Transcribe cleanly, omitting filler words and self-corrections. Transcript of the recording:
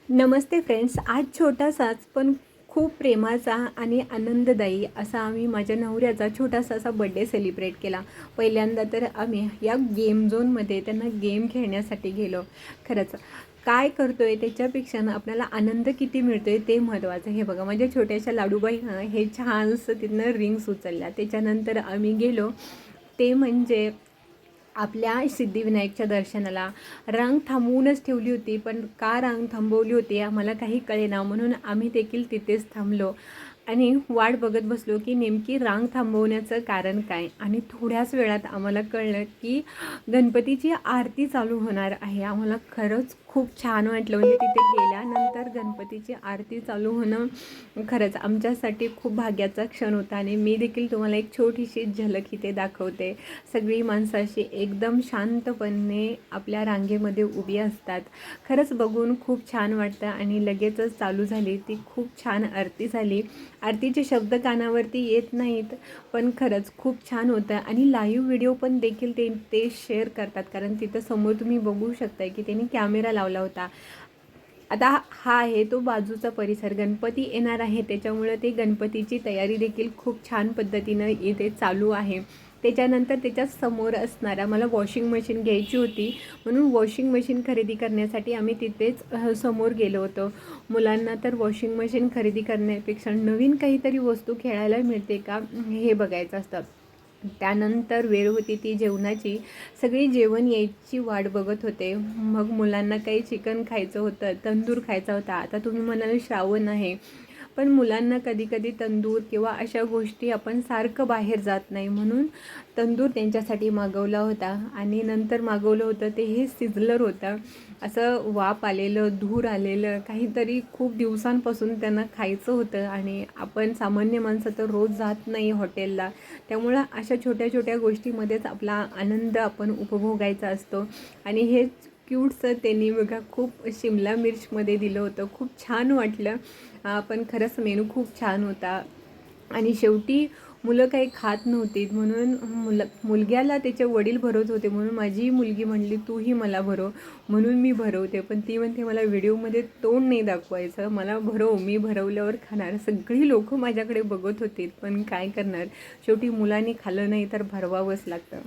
नमस्ते friends. आज छोटासाच पण खूप प्रेमाचा आणि आनंददायी असा आम्ही माझ्या नवऱ्याचा छोटासा असा बड्डे सेलिब्रेट केला. पहिल्यांदा तर आम्ही या गेम झोनमध्ये त्यांना गेम खेळण्यासाठी गेलो. खरंच काय करतो आहे त्याच्यापेक्षा ना आपल्याला आनंद किती मिळतो आहे ते महत्त्वाचं. हे बघा माझ्या छोट्याशा लाडूबाईनं हे छानसं तिथनं रिंग्स उचलल्या. त्याच्यानंतर आम्ही गेलो ते म्हणजे आपल्या सिद्धिविनायकच्या दर्शनाला. रांग थांबवूनच ठेवली होती, पण का रांग थांबवली होती आम्हाला काही कळेना, म्हणून आम्ही देखील तिथेच थांबलो आणि वाट बघत बसलो की नेमकी रांग थांबवण्याचं कारण काय. आणि थोड्याच वेळात आम्हाला कळलं की गणपतीची आरती चालू होणार आहे. आम्हाला खरंच खूप छान वाटलं. म्हणजे तिथे गेल्यानंतर गणपतीची आरती चालू होणं खरंच आमच्यासाठी खूप भाग्याचा क्षण होता. आणि मी देखील तुम्हाला एक छोटीशी झलक इथे दाखवते. सगळी माणसं अशी एकदम शांतपणे आपल्या रांगेमध्ये उभी असतात. खरंच बघून खूप छान वाटतं. आणि लगेचच चालू झाली ती खूप छान आरती झाली. आरतीचे शब्द कानावरती येत नाहीत, पण खरंच खूप छान होतं. आणि लाईव्ह व्हिडिओ पण देखील ते शेअर करतात, कारण तिथं समोर तुम्ही बघू शकताय की त्यांनी कॅमेरा लावला होता. आता हा आहे तो बाजूचा परिसर. गणपती येणार आहे त्याच्यामुळं ते गणपतीची तयारी देखील खूप छान पद्धतीनं इथे चालू आहे. त्याच्यानंतर त्याच्या समोर असणारा मला वॉशिंग मशीन घ्यायची होती, म्हणून वॉशिंग मशीन खरेदी करण्यासाठी आम्ही तिथेच समोर गेलो होतो. मुलांना तर वॉशिंग मशीन खरेदी करण्यापेक्षा नवीन काहीतरी वस्तू खेळायला मिळते का हे बघायचं असतं. त्यानंतर वेळ होती ती जेवणाची. सगळी जेवण यायची वाट बघत होते. मग मुलांना काही चिकन खायचं होतं, तंदूर खायचा होता. आता तुम्ही म्हणाल श्रावण आहे, पण मुलांना कधी कधी तंदूर किंवा अशा गोष्टी आपण सारखं बाहेर जात नाही, म्हणून तंदूर त्यांच्यासाठी मागवला होता. आणि नंतर मागवलं होतं ते हे सिझलर होतं. असं वाफ आलेलं, धूर आलेलं काहीतरी खूप दिवसांपासून त्यांना खायचं होतं. आणि आपण सामान्य माणसं तर रोज जात नाही हॉटेलला, त्यामुळं अशा छोट्या छोट्या गोष्टीमध्येच आपला आनंद आपण उपभोगायचा असतो. आणि हे क्यूटचं त्यांनी बघा खूप शिमला मिर्चमध्ये दिलं होतं. खूप छान वाटलं. पण खरंच मेनू खूप छान होता. आणि शेवटी मुलं काही खात नव्हती, म्हणून मुलग्याला त्याचे वडील भरवत होते, म्हणून माझी मुलगी म्हणली तूही मला भरव, म्हणून मी भरवते. पण ती म्हणते मला व्हिडिओमध्ये तोंड नाही दाखवायचं, मला भरव, मी भरवल्यावर खाणार. सगळी लोकं माझ्याकडे बघत होती, पण काय करणार, शेवटी मुलांनी खाल्लं नाही तर भरवावंच लागतं.